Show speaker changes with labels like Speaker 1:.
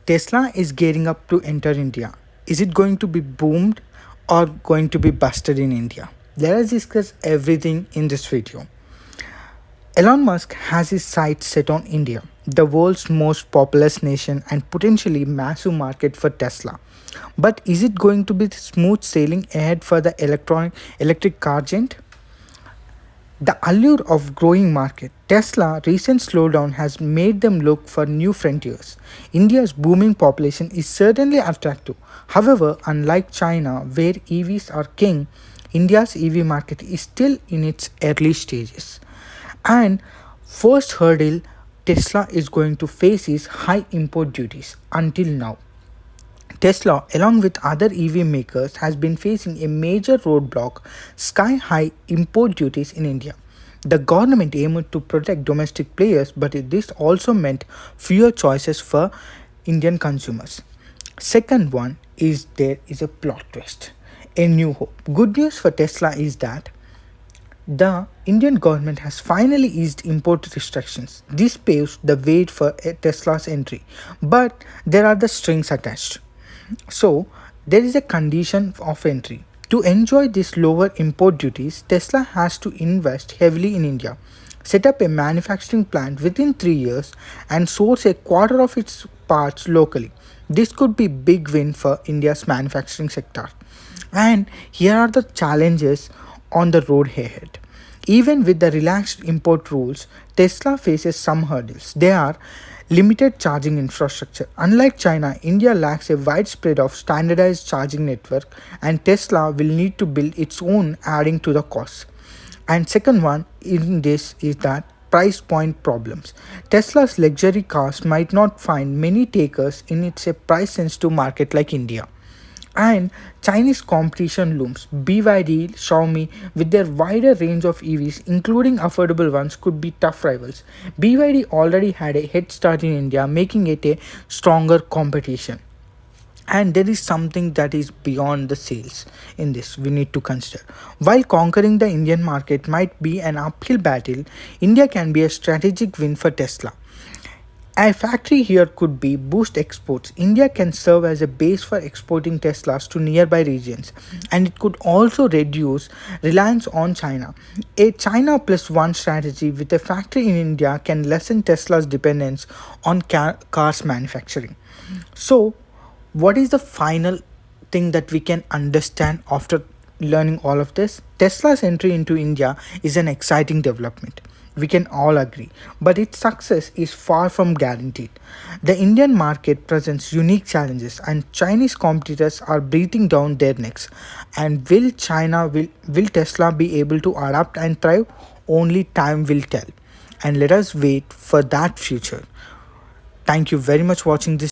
Speaker 1: Tesla is gearing up to enter India. Is it going to be boomed or going to be busted in India? Let us discuss everything in this video. Elon Musk has his sights set on India, the world's most populous nation and potentially massive market for Tesla. But is it going to be smooth sailing ahead for the electric car giant? The allure of growing market, Tesla recent slowdown has made them look for new frontiers. India's booming population is certainly attractive. However, unlike China where EVs are king, India's EV market is still in its early stages. And first hurdle Tesla is going to face is high import duties until now. Tesla, along with other EV makers, has been facing a major roadblock sky high import duties in India. The government aimed to protect domestic players, but this also meant fewer choices for Indian consumers. Second one is there is a plot twist, a new hope. Good news for Tesla is that the Indian government has finally eased import restrictions. This paves the way for Tesla's entry, but there are the strings attached. So, there is a condition of entry. To enjoy these lower import duties, Tesla has to invest heavily in India, set up a manufacturing plant within 3 years, and source a quarter of its parts locally. This could be big win for India's manufacturing sector. And here are the challenges on the road ahead. Even with the relaxed import rules, Tesla faces some hurdles. They are limited charging infrastructure. Unlike China, India lacks a widespread of standardized charging network and Tesla will need to build its own adding to the cost. And second one in this is that price point problems. Tesla's luxury cars might not find many takers in its a price sensitive market like India. And Chinese competition looms. BYD, Xiaomi, with their wider range of EVs, including affordable ones, could be tough rivals. BYD already had a head start in India, making it a stronger competition. And there is something that is beyond the sales in this we need to consider. While conquering the Indian market might be an uphill battle, India can be a strategic win for Tesla. A factory here could be boost exports. India can serve as a base for exporting Teslas to nearby regions and it could also reduce reliance on China. A China plus one strategy with a factory in India can lessen Tesla's dependence on cars manufacturing. So, what is the final thing that we can understand after learning all of this? Tesla's entry into India is an exciting development. We can all agree, but its success is far from guaranteed. The Indian market presents unique challenges, and Chinese competitors are breathing down their necks. And will Tesla be able to adapt and thrive? Only time will tell. And let us wait for that future. Thank you very much for watching this.